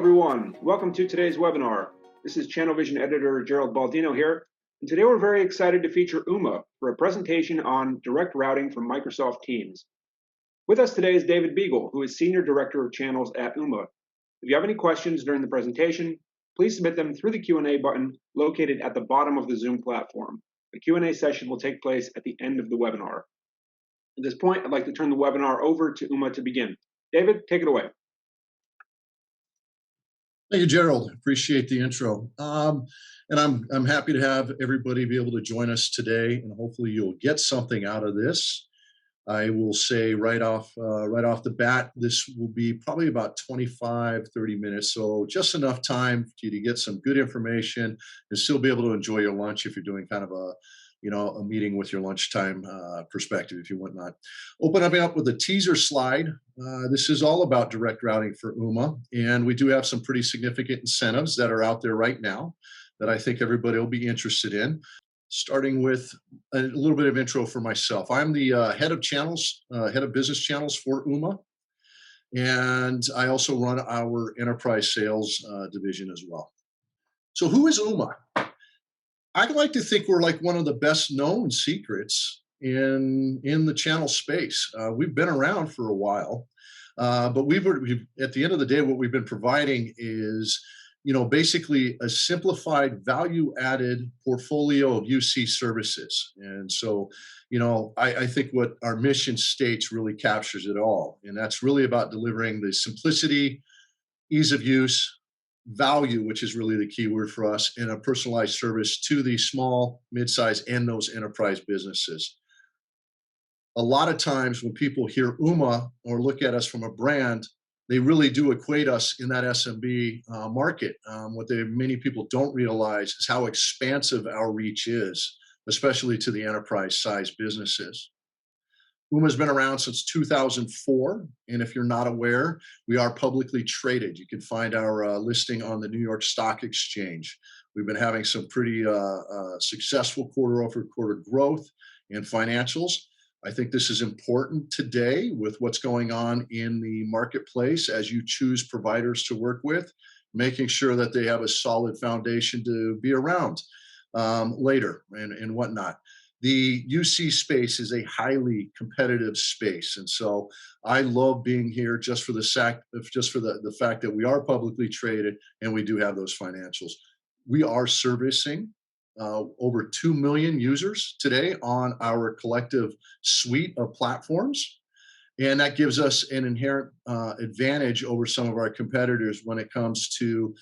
everyone. Welcome to today's webinar. This is ChannelVision editor Gerald Baldino here, and today we're very excited to feature Ooma for a presentation on direct routing from Microsoft Teams. With us today is David Beagle, who is Senior Director of Channels at Ooma. If you have any questions during the presentation, please submit them through the Q&A button located at the bottom of the Zoom platform. The Q&A session will take place at the end of the webinar. At this point, I'd like to turn the webinar over to Ooma to begin. David, take it away. Thank you, Gerald. Appreciate the intro. And I'm happy to have everybody be able to join us today, and hopefully you'll get something out of this. I will say right off the bat, this will be probably about 25, 30 minutes. So just enough time for you to get some good information and still be able to enjoy your lunch if you're doing kind of a meeting with your lunchtime perspective, if you whatnot. Open up with a teaser slide. This is all about direct routing for Ooma, and we do have some pretty significant incentives that are out there right now that I think everybody will be interested in. Starting with a little bit of intro for myself. I'm the head of channels, head of business channels for Ooma, and I also run our enterprise sales division as well. So who is Ooma? I'd like to think we're like one of the best known secrets in the channel space. We've been around for a while, but we've at the end of the day, what we've been providing is, basically a simplified value-added portfolio of UC services. And so, I think what our mission states really captures it all. And that's really about delivering the simplicity, ease of use, value, which is really the key word for us, and a personalized service to the small, mid-size, and those enterprise businesses. A lot of times when people hear Ooma or look at us from a brand, they really do equate us in that SMB market. What many people don't realize is how expansive our reach is, especially to the enterprise size businesses. Ooma's been around since 2004, and if you're not aware, we are publicly traded. You can find our listing on the New York Stock Exchange. We've been having some pretty successful quarter-over-quarter growth and financials. I think this is important today with what's going on in the marketplace as you choose providers to work with, making sure that they have a solid foundation to be around later and whatnot. The UC space is a highly competitive space, and so I love being here just for the fact that we are publicly traded and we do have those financials. We are servicing over 2 million users today on our collective suite of platforms, and that gives us an inherent advantage over some of our competitors when it comes to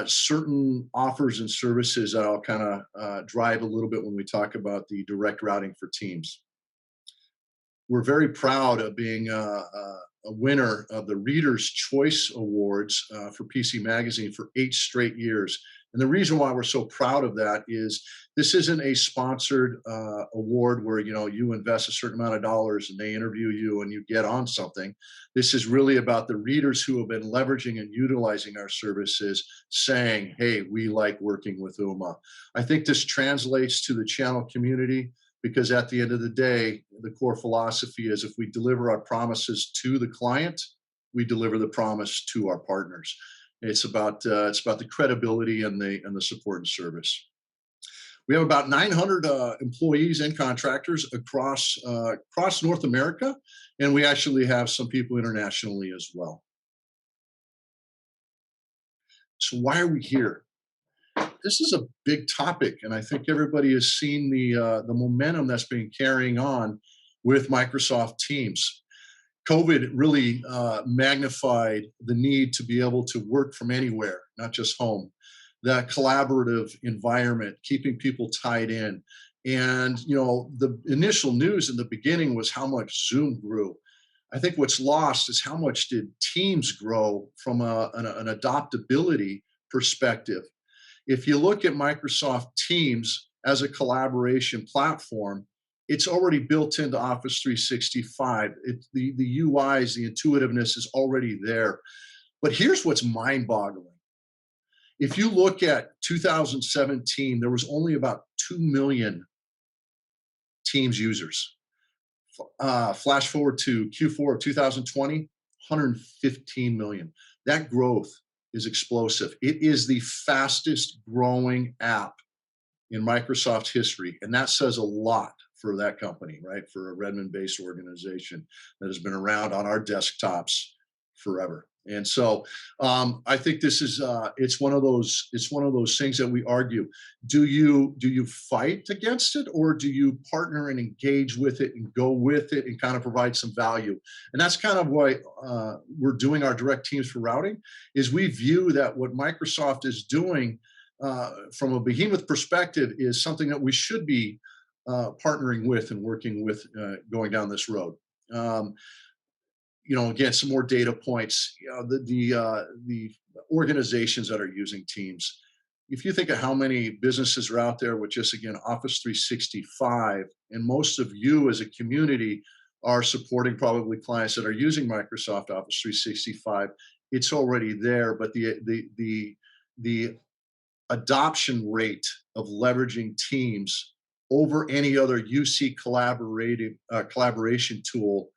certain offers and services that I'll kind of drive a little bit when we talk about the direct routing for Teams. We're very proud of being a winner of the Reader's Choice Awards for PC Magazine for 8 straight years. And the reason why we're so proud of that is this isn't a sponsored award where you invest a certain amount of dollars and they interview you and you get on something. This is really about the readers who have been leveraging and utilizing our services saying, hey, we like working with Ooma. I think this translates to the channel community because at the end of the day, the core philosophy is if we deliver our promises to the client, we deliver the promise to our partners. It's about the credibility and the support and service. We have about 900 employees and contractors across North America, and we actually have some people internationally as well. So why are we here? This is a big topic, and I think everybody has seen the momentum that's been carrying on with Microsoft Teams. COVID really magnified the need to be able to work from anywhere, not just home. That collaborative environment, keeping people tied in. And, the initial news in the beginning was how much Zoom grew. I think what's lost is how much did Teams grow from an adoptability perspective. If you look at Microsoft Teams as a collaboration platform, it's already built into Office 365. The UIs, the intuitiveness is already there. But here's what's mind-boggling. If you look at 2017, there was only about 2 million Teams users. Flash forward to Q4 of 2020, 115 million. That growth is explosive. It is the fastest growing app in Microsoft history. And that says a lot for that company, right? For a Redmond-based organization that has been around on our desktops forever. And so I think this is it's one of those things that we argue. Do you fight against it, or do you partner and engage with it and go with it and kind of provide some value? And that's kind of why we're doing our direct teams for routing. Is we view that what Microsoft is doing from a behemoth perspective is something that we should be partnering with and working with going down this road. Again, some more data points. The organizations that are using Teams. If you think of how many businesses are out there with just, again, Office 365, and most of you as a community are supporting probably clients that are using Microsoft Office 365, it's already there. But the adoption rate of leveraging Teams over any other UC collaboration tool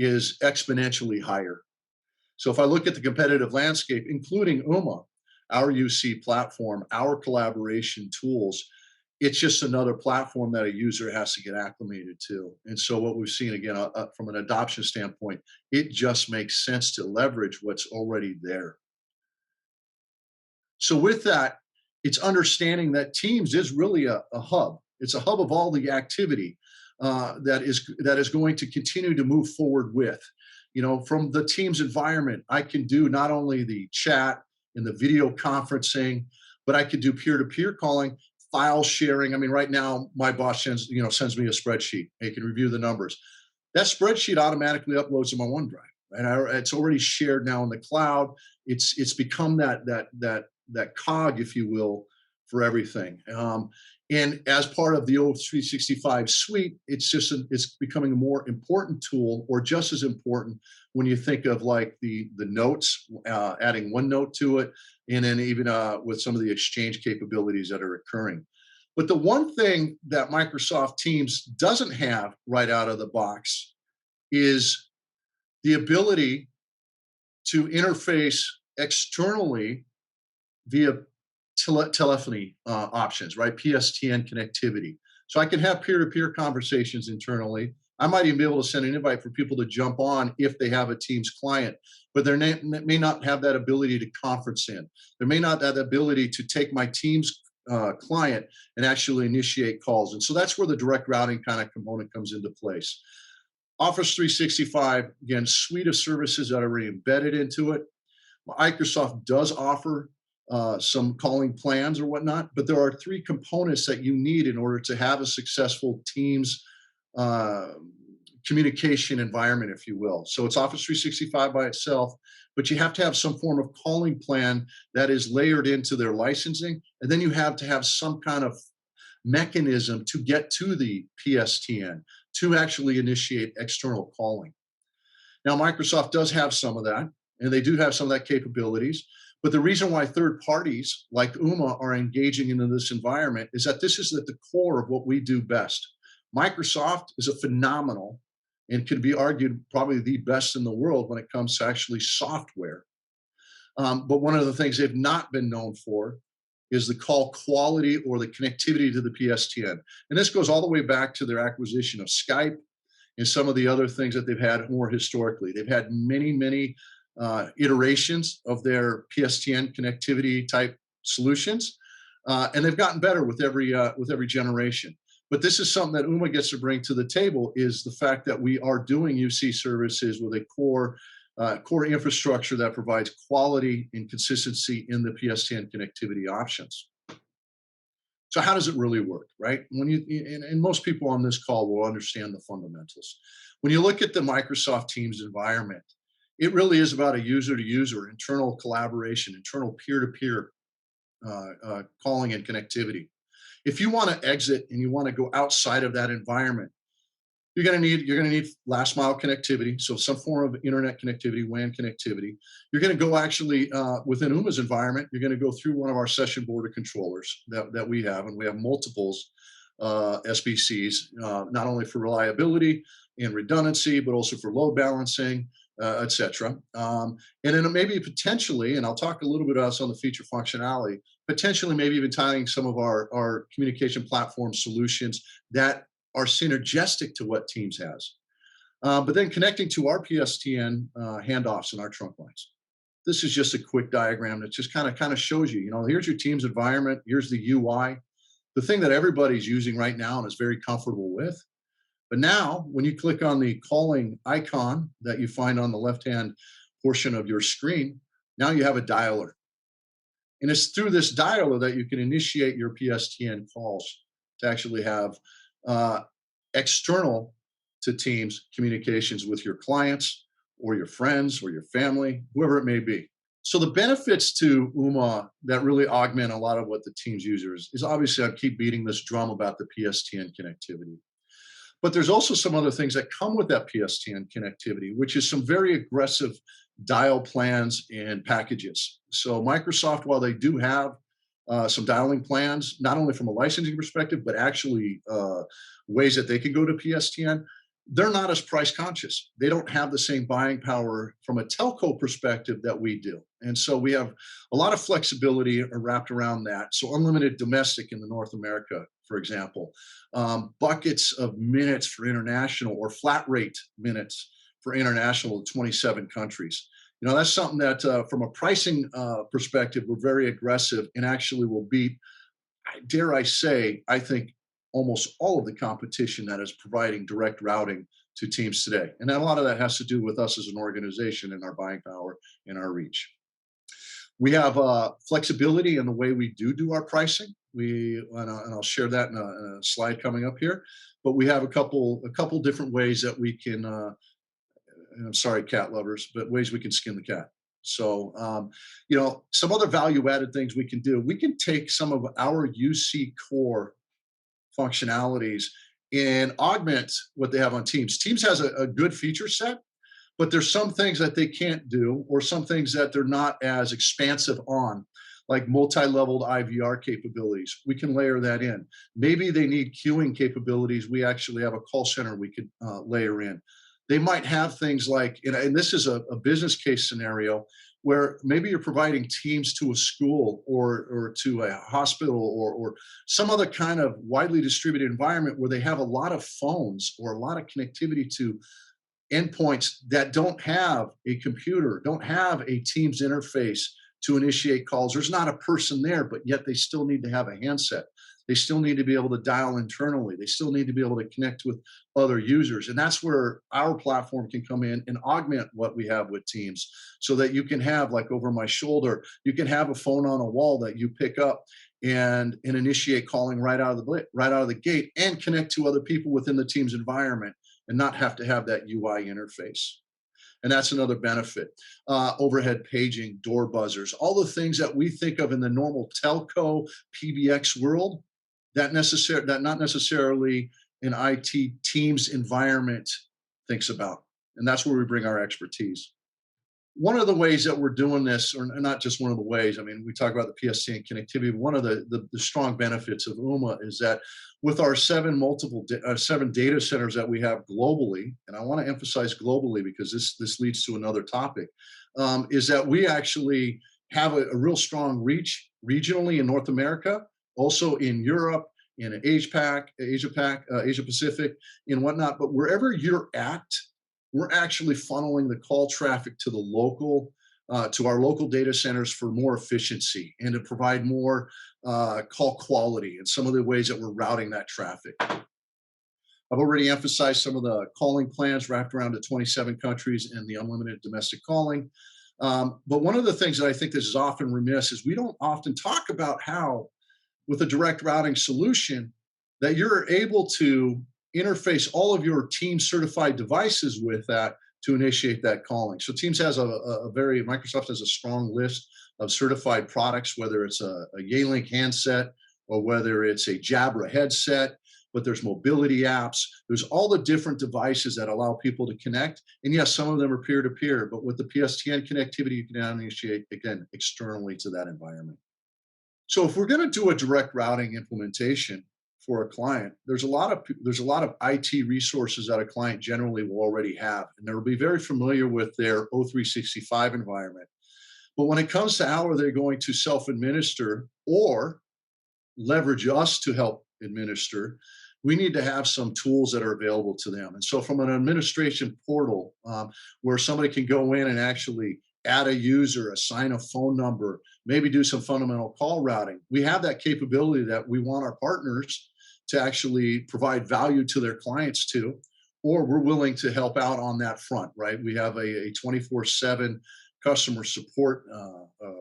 is exponentially higher. So if I look at the competitive landscape, including Ooma, our UC platform, our collaboration tools, it's just another platform that a user has to get acclimated to. And so what we've seen, again, from an adoption standpoint, it just makes sense to leverage what's already there. So with that, it's understanding that Teams is really a hub. It's a hub of all the activity that is going to continue to move forward with. From the Teams environment, I can do not only the chat and the video conferencing, but I could do peer-to-peer calling, file sharing. I mean, right now, my boss sends me a spreadsheet. He can review the numbers. That spreadsheet automatically uploads to my OneDrive, and it's already shared now in the cloud. It's become that cog, if you will, for everything. And as part of the Office 365 suite, it's becoming a more important tool, or just as important when you think of like the notes, adding OneNote to it, and then even with some of the exchange capabilities that are occurring. But the one thing that Microsoft Teams doesn't have right out of the box is the ability to interface externally via telephony options, right? PSTN connectivity. So I can have peer-to-peer conversations internally. I might even be able to send an invite for people to jump on if they have a Teams client, but they may not have that ability to conference in. They may not have that ability to take my Teams client and actually initiate calls. And so that's where the direct routing kind of component comes into place. Office 365, again, suite of services that are already embedded into it. Microsoft does offer some calling plans or whatnot, but there are three components that you need in order to have a successful Teams communication environment, if you will. So it's Office 365 by itself, but you have to have some form of calling plan that is layered into their licensing, and then you have to have some kind of mechanism to get to the PSTN to actually initiate external calling. Now, Microsoft does have some of that, and they do have some of that capabilities. But the reason why third parties like Ooma are engaging into this environment is that this is at the core of what we do best. Microsoft is a phenomenal, and could be argued probably the best in the world when it comes to actually software. But one of the things they've not been known for is the call quality or the connectivity to the PSTN. And this goes all the way back to their acquisition of Skype and some of the other things that they've had more historically. They've had many iterations of their PSTN connectivity type solutions, and they've gotten better with every generation. But this is something that Ooma gets to bring to the table, is the fact that we are doing UC services with a core infrastructure that provides quality and consistency in the PSTN connectivity options. So how does it really work, right? And most people on this call will understand the fundamentals. When you look at the Microsoft Teams environment, it really is about a user-to-user, internal collaboration, internal peer-to-peer calling and connectivity. If you want to exit and you want to go outside of that environment, you're going to need last mile connectivity, so some form of internet connectivity, WAN connectivity. You're going to go actually within Ooma's environment. You're going to go through one of our session border controllers that we have, and we have multiples SBCs, not only for reliability and redundancy, but also for load balancing. etc. And then maybe potentially, and I'll talk a little bit about some of the feature functionality, potentially maybe even tying some of our communication platform solutions that are synergistic to what Teams has. But then connecting to our PSTN handoffs and our trunk lines. This is just a quick diagram that just kind of shows you, here's your Teams environment, here's the UI, the thing that everybody's using right now and is very comfortable with. But now, when you click on the calling icon that you find on the left-hand portion of your screen, now you have a dialer. And it's through this dialer that you can initiate your PSTN calls to actually have external to Teams communications with your clients or your friends or your family, whoever it may be. So the benefits to Ooma that really augment a lot of what the Teams users is obviously I keep beating this drum about the PSTN connectivity. But there's also some other things that come with that PSTN connectivity, which is some very aggressive dial plans and packages. So Microsoft, while they do have some dialing plans, not only from a licensing perspective, but actually ways that they can go to PSTN, they're not as price conscious. They don't have the same buying power from a telco perspective that we do. And so we have a lot of flexibility wrapped around that. So unlimited domestic in the North America, for example, buckets of minutes for international or flat rate minutes for international 27 countries. That's something that from a pricing perspective, we're very aggressive and actually will beat, dare I say, I think almost all of the competition that is providing direct routing to Teams today. And a lot of that has to do with us as an organization and our buying power and our reach. We have flexibility in the way we do our pricing. And I'll share that in a slide coming up here. But we have a couple different ways that we can. And I'm sorry, cat lovers, but ways we can skin the cat. So, some other value-added things we can do. We can take some of our UC core functionalities and augment what they have on Teams. Teams has a good feature set, but there's some things that they can't do, or some things that they're not as expansive on, like multi-leveled IVR capabilities. We can layer that in. Maybe they need queuing capabilities. We actually have a call center we could layer in. They might have things like, and this is a business case scenario, where maybe you're providing Teams to a school or to a hospital or some other kind of widely distributed environment where they have a lot of phones or a lot of connectivity to endpoints that don't have a computer, don't have a Teams interface to initiate calls. There's not a person there, but yet they still need to have a handset. They still need to be able to dial internally. They still need to be able to connect with other users. And that's where our platform can come in and augment what we have with Teams, so that you can have, like over my shoulder, you can have a phone on a wall that you pick up and initiate calling right out of the gate and connect to other people within the Teams environment and not have to have that UI interface. And that's another benefit. Overhead paging, door buzzers, all the things that we think of in the normal telco PBX world, that not necessarily an IT Teams environment thinks about. And that's where we bring our expertise. One of the ways that we're doing this, or not just one of the ways, I mean, we talk about the PSTN connectivity, but one of the strong benefits of Ooma is that with our seven data centers that we have globally, and I want to emphasize globally because this leads to another topic, is that we actually have a real strong reach regionally in North America, also in Europe, in Asia Pacific, and whatnot. But wherever you're at, we're actually funneling the call traffic to to our local data centers for more efficiency and to provide more call quality and some of the ways that we're routing that traffic. I've already emphasized some of the calling plans wrapped around to 27 countries and the unlimited domestic calling. But one of the things that I think this is often remiss is we don't often talk about how, with a direct routing solution, that you're able to interface all of your Teams certified devices with that to initiate that calling. So Teams has Microsoft has a strong list of certified products, whether it's a Yealink handset or whether it's a Jabra headset, but there's mobility apps. There's all the different devices that allow people to connect. And yes, some of them are peer-to-peer, but with the PSTN connectivity, you can initiate, again, externally to that environment. So if we're going to do a direct routing implementation, for a client, there's a lot of IT resources that a client generally will already have, and they'll be very familiar with their O365 environment. But when it comes to how are they going to self-administer or leverage us to help administer, we need to have some tools that are available to them. And so, from an administration portal where somebody can go in and actually add a user, assign a phone number, maybe do some fundamental call routing, we have that capability that we want our partners to actually provide value to their clients to, or we're willing to help out on that front, right? We have a 24/7 customer support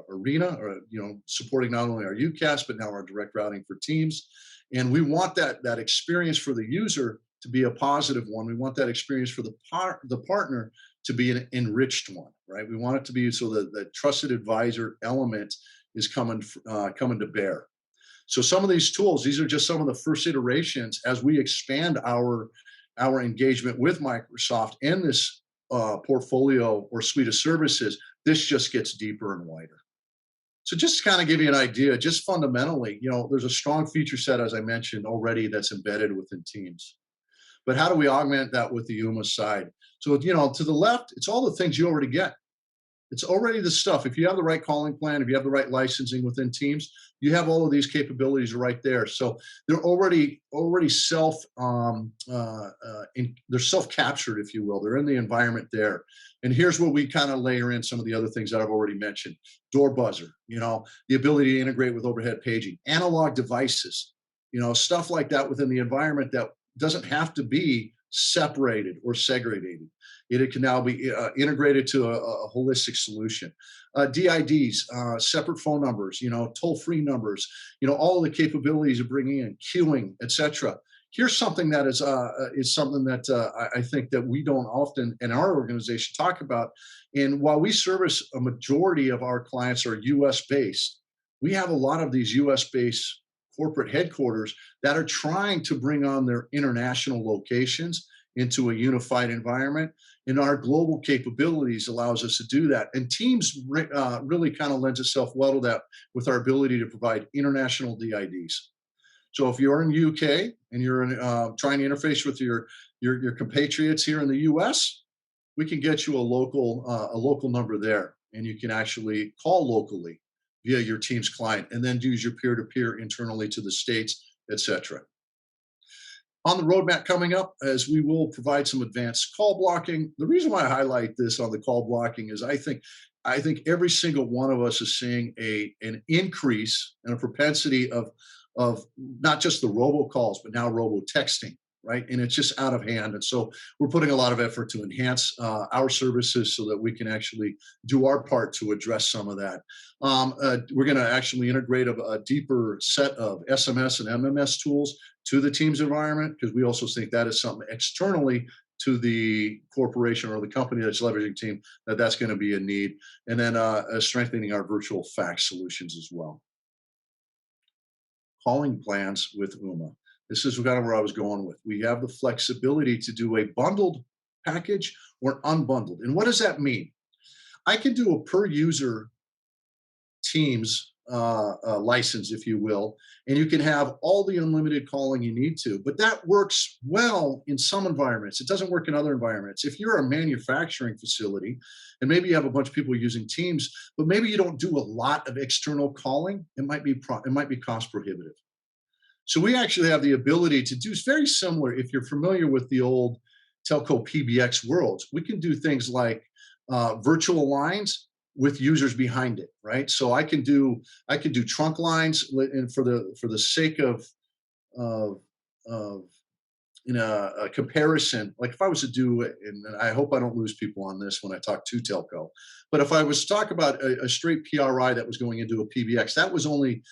arena, or supporting not only our UCAS but now our direct routing for teams. And we want that experience for the user to be a positive one. We want that experience for the partner to be an enriched one, right? We want it to be so that the trusted advisor element is coming to bear. So some of these tools, these are just some of the first iterations as we expand our engagement with Microsoft and this portfolio or suite of services. This just gets deeper and wider. So just to kind of give you an idea, just fundamentally, there's a strong feature set, as I mentioned already, that's embedded within Teams. But how do we augment that with the Oomas side? So, to the left, it's all the things you already get. It's already the stuff. If you have the right calling plan, if you have the right licensing within Teams, you have all of these capabilities right there. So they're already they're self-captured, if you will. They're in the environment there. And here's where we kind of layer in some of the other things that I've already mentioned. Door buzzer, the ability to integrate with overhead paging, analog devices, stuff like that within the environment that doesn't have to be separated or segregated. It can now be integrated to a holistic solution. DIDs, separate phone numbers, toll-free numbers, all of the capabilities of bringing in queuing, etc. Here's something that is something that I think that we don't often in our organization talk about. And while we service a majority of our clients are U.S. based, we have a lot of these U.S. based corporate headquarters that are trying to bring on their international locations into a unified environment. And our global capabilities allows us to do that. And Teams really kind of lends itself well to that with our ability to provide international DIDs. So if you're in UK and you're trying to interface with your compatriots here in the US, we can get you a local number there, and you can actually call locally via your Teams client, and then use your peer-to-peer internally to the States, etc. On the roadmap coming up, as we will provide some advanced call blocking. The reason why I highlight this on the call blocking is I think every single one of us is seeing an increase and a propensity of not just the robocalls, but now robo texting, right? And it's just out of hand. And so we're putting a lot of effort to enhance our services so that we can actually do our part to address some of that. We're going to actually integrate a deeper set of SMS and MMS tools to the Teams environment, because we also think that is something externally to the corporation or the company that's leveraging Team that's going to be a need. And then strengthening our virtual fax solutions as well. Calling plans with Ooma. This is kind of where I was going with. We have the flexibility to do a bundled package or unbundled. And what does that mean? I can do a per user Teams license, if you will, and you can have all the unlimited calling you need to. But that works well in some environments. It doesn't work in other environments. If you're a manufacturing facility and maybe you have a bunch of people using Teams, but maybe you don't do a lot of external calling, it might be cost prohibitive. So we actually have the ability to do very similar. If you're familiar with the old telco PBX worlds, we can do things like virtual lines with users behind it, right? So I can do trunk lines, and for the sake of a comparison, like if I was to do it, and I hope I don't lose people on this when I talk to telco, but if I was to talk about a straight PRI that was going into a PBX, that was only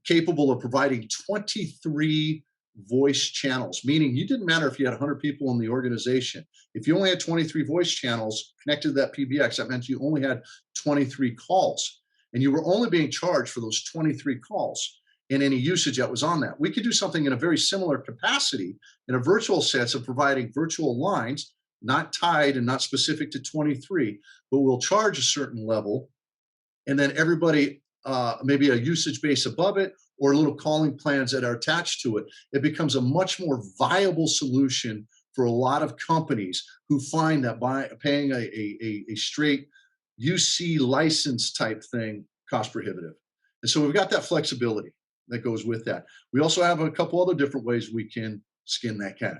capable of providing 23 voice channels, meaning you didn't matter if you had 100 people in the organization. If you only had 23 voice channels connected to that PBX, that meant you only had 23 calls, and you were only being charged for those 23 calls and any usage that was on that. We could do something in a very similar capacity in a virtual sense of providing virtual lines, not tied and not specific to 23, but we'll charge a certain level, and then everybody maybe a usage base above it, or little calling plans that are attached to it, it becomes a much more viable solution for a lot of companies who find that by paying a straight UC license type thing cost prohibitive. And so we've got that flexibility that goes with that. We also have a couple other different ways we can skin that cat.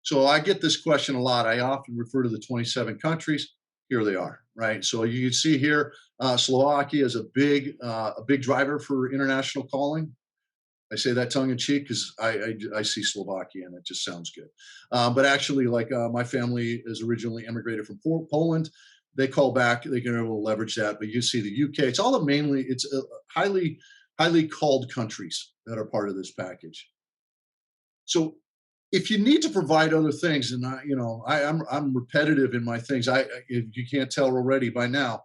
So I get this question a lot. I often refer to the 27 countries. Here they are, right? So you can see here, Slovakia is a big driver for international calling. I say that tongue in cheek because I see Slovakia and it just sounds good. But actually, like my family is originally immigrated from Poland. They call back. They can able to leverage that. But you see the UK. It's all mainly it's highly called countries that are part of this package. So if you need to provide other things, and I'm repetitive in my things. If you can't tell already by now,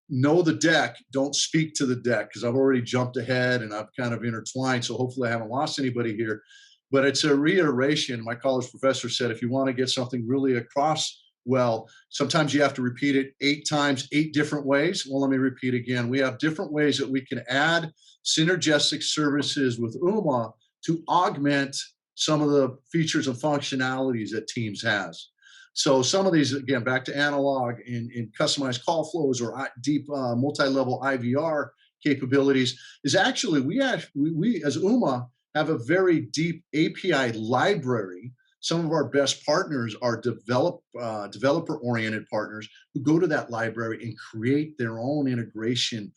know the deck, don't speak to the deck, because I've already jumped ahead and I've kind of intertwined. So hopefully I haven't lost anybody here. But it's a reiteration. My college professor said, if you want to get something really across, well, sometimes you have to repeat it 8 times, 8 different ways. Well, let me repeat again. We have different ways that we can add synergistic services with Ooma to augment some of the features and functionalities that Teams has. So some of these, again, back to analog in customized call flows or deep multi-level IVR capabilities, is actually we as Ooma have a very deep API library. Some of our best partners are developer-oriented partners who go to that library and create their own integration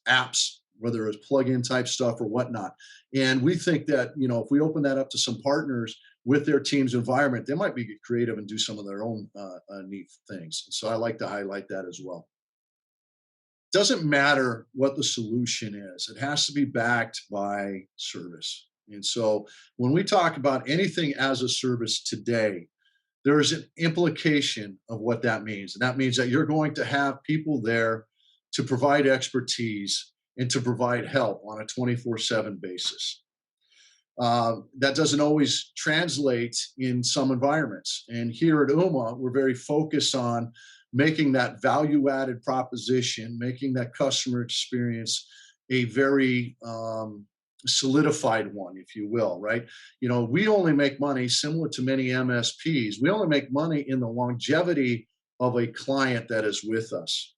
apps, whether it's plug-in type stuff or whatnot. And we think that, if we open that up to some partners with their team's environment, they might be creative and do some of their own neat things. So I like to highlight that as well. Doesn't matter what the solution is. It has to be backed by service. And so when we talk about anything as a service today, there is an implication of what that means. And that means that you're going to have people there to provide expertise and to provide help on a 24/7 basis. That doesn't always translate in some environments. And here at Ooma, we're very focused on making that value-added proposition, making that customer experience a very solidified one, if you will, right? We only make money, similar to many MSPs, we only make money in the longevity of a client that is with us.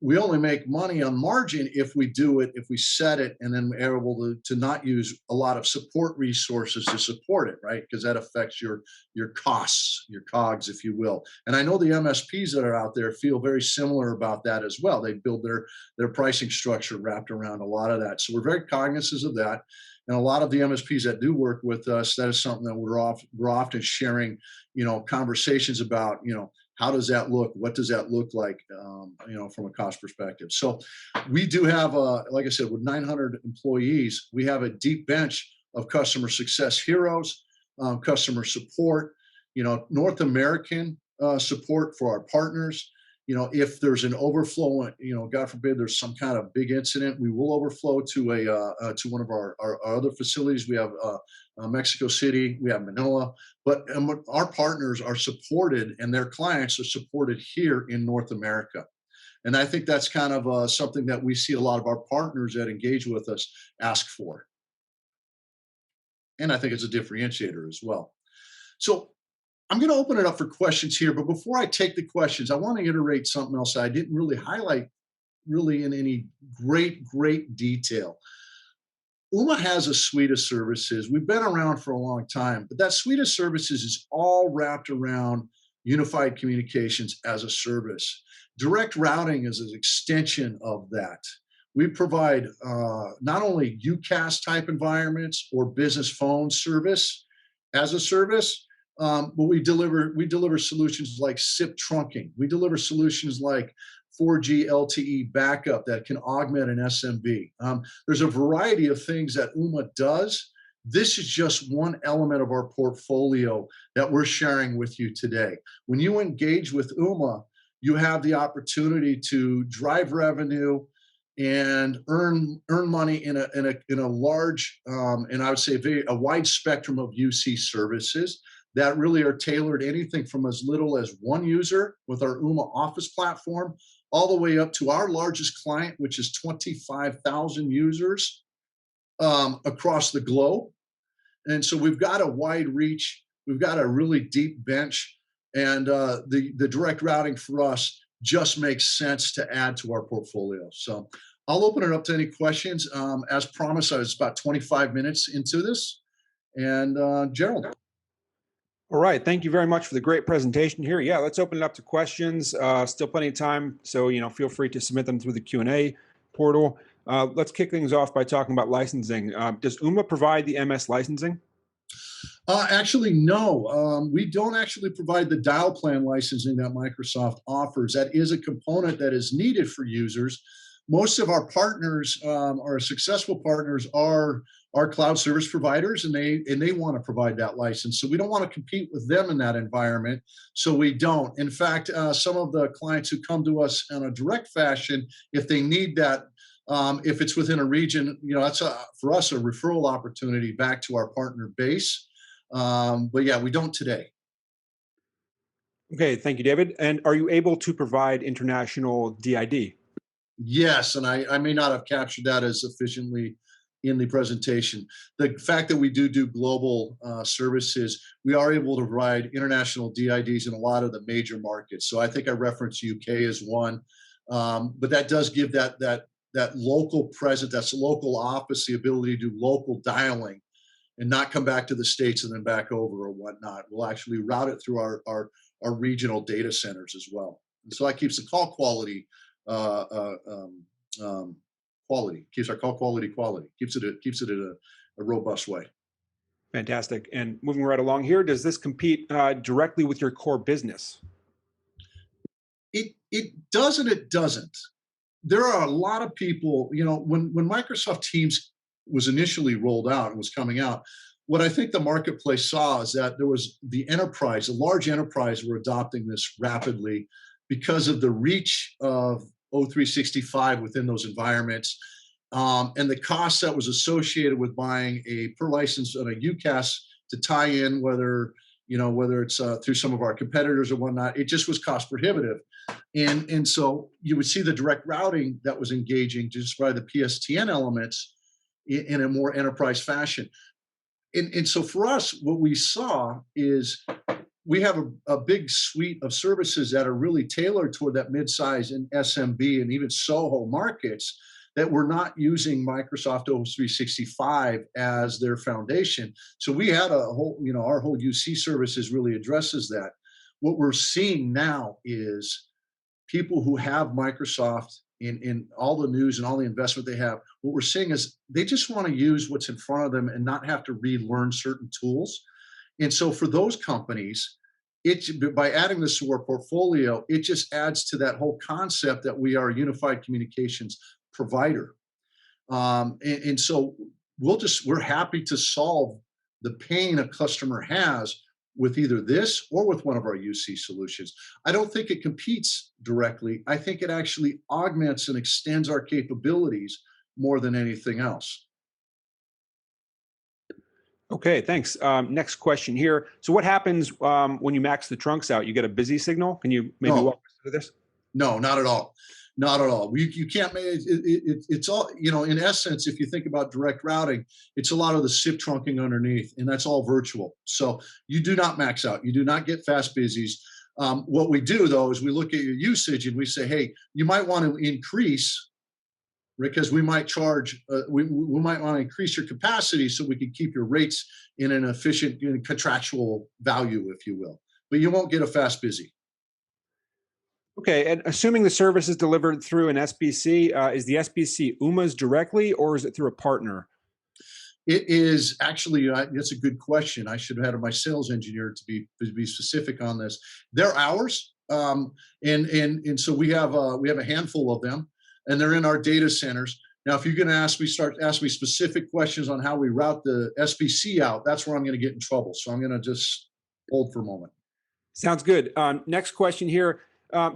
We only make money on margin if we do it, if we set it, and then we're able to not use a lot of support resources to support it, right? Because that affects your costs, your COGS, if you will. And I know the MSPs that are out there feel very similar about that as well. They build their pricing structure wrapped around a lot of that. So we're very cognizant of that. And a lot of the MSPs that do work with us, that is something that we're often sharing, conversations about, how does that look? What does that look like, from a cost perspective? So we do have, like I said, with 900 employees, we have a deep bench of customer success heroes, customer support, North American support for our partners. If there's an overflow, God forbid, there's some kind of big incident, we will overflow to one of our other facilities. We have Mexico City, we have Manila, but our partners are supported and their clients are supported here in North America. And I think that's kind of something that we see a lot of our partners that engage with us ask for. And I think it's a differentiator as well. So I'm going to open it up for questions here, but before I take the questions, I want to iterate something else I didn't really highlight in any great detail. Ooma has a suite of services. We've been around for a long time, but that suite of services is all wrapped around unified communications as a service. Direct routing is an extension of that. We provide not only UCAS type environments or business phone service as a service, but we deliver solutions like SIP trunking. We deliver solutions like 4G LTE backup that can augment an SMB. There's a variety of things that Ooma does. This is just one element of our portfolio that we're sharing with you today. When you engage with Ooma, you have the opportunity to drive revenue and earn money in a large and I would say a wide spectrum of UC services that really are tailored anything from as little as one user with our Ooma Office platform all the way up to our largest client, which is 25,000 users across the globe. And so we've got a wide reach, we've got a really deep bench, and the direct routing for us just makes sense to add to our portfolio. So I'll open it up to any questions. As promised, I was about 25 minutes into this. And Gerald. All right. Thank you very much for the great presentation here. Yeah, let's open it up to questions. Still plenty of time, so feel free to submit them through the Q&A portal. Let's kick things off by talking about licensing. Does Ooma provide the MS licensing? Actually, no. We don't actually provide the dial plan licensing that Microsoft offers. That is a component that is needed for users. Most of our partners, our successful partners, are cloud service providers, and they want to provide that license. So we don't want to compete with them in that environment. So we don't. In fact, some of the clients who come to us in a direct fashion, if they need that, if it's within a region, that's for us a referral opportunity back to our partner base. But yeah, we don't today. Okay, thank you, David. And are you able to provide international DID? Yes, and I may not have captured that as efficiently in the presentation. The fact that we do global services, we are able to provide international DIDs in a lot of the major markets. So I think I referenced UK as one, but that does give that local presence, that's local office, the ability to do local dialing and not come back to the States and then back over or whatnot. We'll actually route it through our regional data centers as well. And so that keeps the call quality keeps our call quality, keeps it in a robust way. Fantastic. And moving right along here, does this compete directly with your core business? It does and it doesn't. There are a lot of people, when Microsoft Teams was initially rolled out and was coming out, what I think the marketplace saw is that there was the large enterprise were adopting this rapidly because of the reach of O365 within those environments, and the cost that was associated with buying a per license on a UCAS to tie in, whether it's through some of our competitors or whatnot, it just was cost prohibitive. And so you would see the direct routing that was engaging just by the PSTN elements in a more enterprise fashion. And so for us, what we saw is we have a big suite of services that are really tailored toward that midsize and SMB and even SOHO markets that were not using Microsoft Office 365 as their foundation. So we had our whole UC services really addresses that. What we're seeing now is people who have Microsoft in all the news and all the investment they have, what we're seeing is they just want to use what's in front of them and not have to relearn certain tools. And so for those companies, by adding this to our portfolio, it just adds to that whole concept that we are a unified communications provider. And so we're happy to solve the pain a customer has with either this or with one of our UC solutions. I don't think it competes directly. I think it actually augments and extends our capabilities more than anything else. Okay, thanks. Next question here. So what happens when you max the trunks out? You get a busy signal? Can you maybe walk us through this? No, not at all. Not at all. You can't make it's all, in essence, if you think about direct routing, it's a lot of the SIP trunking underneath, and that's all virtual. So you do not max out. You do not get fast busies. What we do, though, is we look at your usage and we say, hey, you might want to increase, because we might charge, we might want to increase your capacity so we can keep your rates in an efficient contractual value, if you will. But you won't get a fast busy. Okay, and assuming the service is delivered through an SBC, is the SBC Oomas directly, or is it through a partner? It is actually, that's a good question. I should have had my sales engineer to be specific on this. They're ours, and so we have a handful of them, and they're in our data centers. Now, if you're going to ask me specific questions on how we route the SBC out, that's where I'm going to get in trouble. So I'm going to just hold for a moment. Sounds good. Next question here.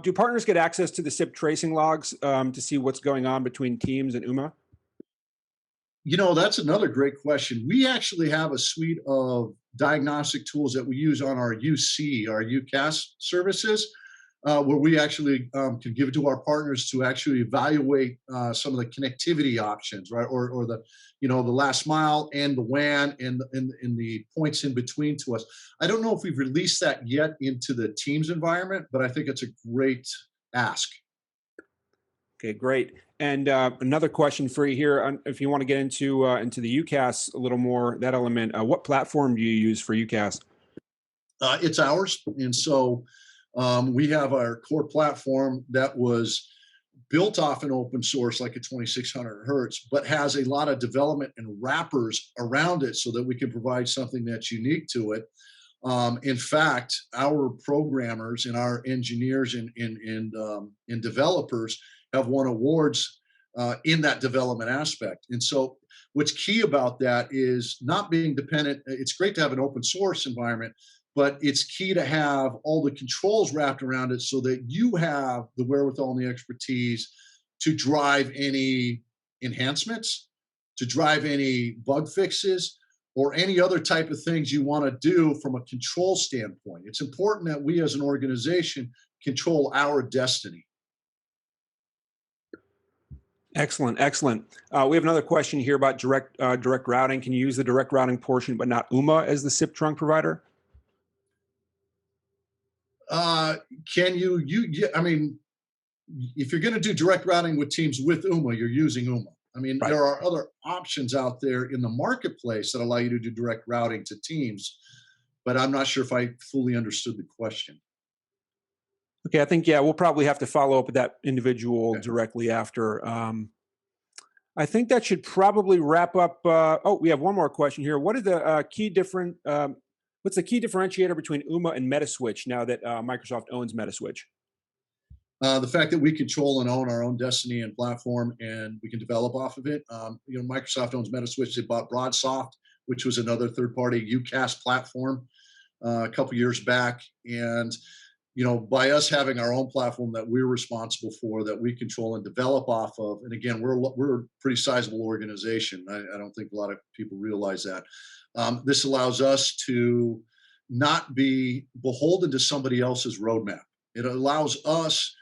Do partners get access to the SIP tracing logs to see what's going on between Teams and Ooma? That's another great question. We actually have a suite of diagnostic tools that we use on our UCAS services. where we actually can give it to our partners to actually evaluate some of the connectivity options, right? Or the, the last mile and the WAN and the points in between to us. I don't know if we've released that yet into the Teams environment, but I think it's a great ask. Okay, great. And another question for you here, if you want to get into the UCAS a little more, that element, what platform do you use for UCAS? It's ours. And so we have our core platform that was built off an open source like a 2600 hertz, but has a lot of development and wrappers around it so that we can provide something that's unique to it. In fact, our programmers and our engineers and developers have won awards in that development aspect. And so what's key about that is not being dependent. It's great to have an open source environment, but it's key to have all the controls wrapped around it so that you have the wherewithal and the expertise to drive any enhancements, to drive any bug fixes, or any other type of things you want to do from a control standpoint. It's important that we as an organization control our destiny. Excellent, excellent. We have another question here about direct routing. Can you use the direct routing portion, but not Ooma as the SIP trunk provider? Can you, I mean, if you're going to do direct routing with Teams with Ooma, you're using Ooma. I mean, Right. there are other options out there in the marketplace that allow you to do direct routing to Teams, but I'm not sure if I fully understood the question. Okay, I think, yeah, we'll probably have to follow up with that individual Okay. directly after. I think that should probably wrap up. Oh, we have one more question here. What are the what's the key differentiator between Ooma and Metaswitch now that Microsoft owns Metaswitch? The fact that we control and own our own destiny and platform, and we can develop off of it. Microsoft owns Metaswitch. They bought BroadSoft, which was another third-party UCAS platform a couple years back, and by us having our own platform that we're responsible for, that we control and develop off of, and again, we're a pretty sizable organization. I don't think a lot of people realize that. This allows us to not be beholden to somebody else's roadmap. It allows us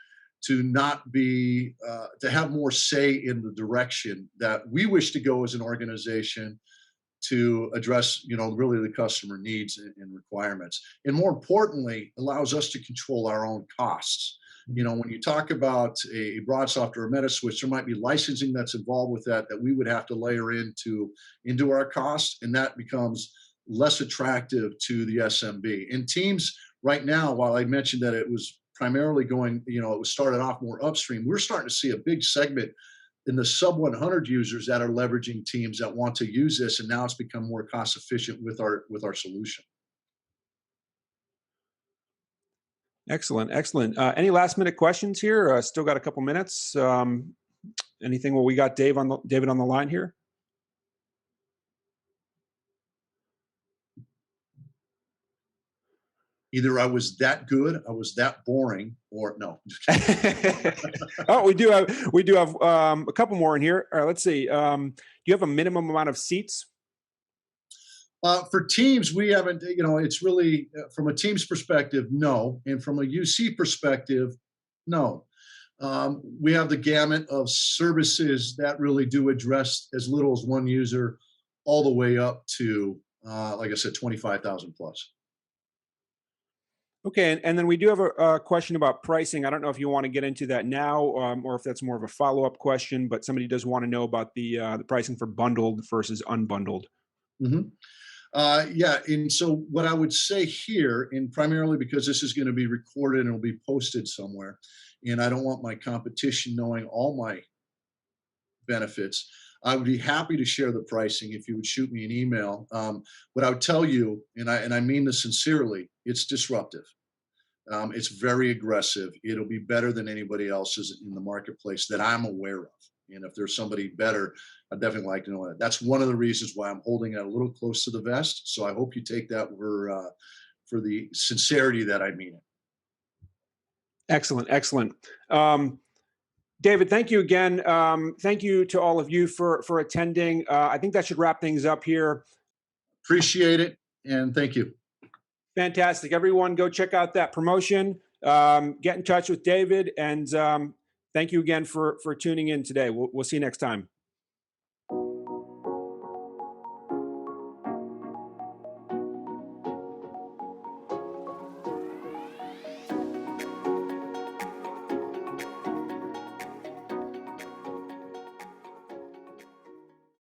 to not be to have more say in the direction that we wish to go as an organization to address really the customer needs and requirements, and more importantly allows us to control our own costs. When you talk about a BroadSoft or a Metaswitch, there might be licensing that's involved with that we would have to layer into our costs, and that becomes less attractive to the SMB. And Teams right now, while I mentioned that it was primarily going, it was started off more upstream, we're starting to see a big segment in the sub 100 users that are leveraging Teams that want to use this, and now it's become more cost efficient with our solution. Excellent, excellent. Any last minute questions here? Still got a couple minutes. Anything? Well, we got David on the line here. Either I was that good, I was that boring, or no. Oh, we do have a couple more in here. All right, let's see. Do you have a minimum amount of seats? For Teams, we haven't. It's really from a Teams perspective, no, and from a UC perspective, no. We have the gamut of services that really do address as little as one user, all the way up to, like I said, 25,000 plus. Okay, and then we do have a question about pricing. I don't know if you want to get into that now, or if that's more of a follow-up question, but somebody does want to know about the pricing for bundled versus unbundled. Mm-hmm. Yeah, and so what I would say here, and primarily because this is going to be recorded and it'll be posted somewhere, and I don't want my competition knowing all my benefits, I would be happy to share the pricing if you would shoot me an email. What I would tell you, and I mean this sincerely, it's disruptive. It's very aggressive. It'll be better than anybody else's in the marketplace that I'm aware of. And if there's somebody better, I'd definitely like to know that. That's one of the reasons why I'm holding it a little close to the vest. So I hope you take that for the sincerity that I mean it. Excellent, excellent. David, thank you again. Thank you to all of you for attending. I think that should wrap things up here. Appreciate it, and thank you. Fantastic. Everyone, go check out that promotion. get in touch with David. And thank you again for tuning in today. We'll see you next time.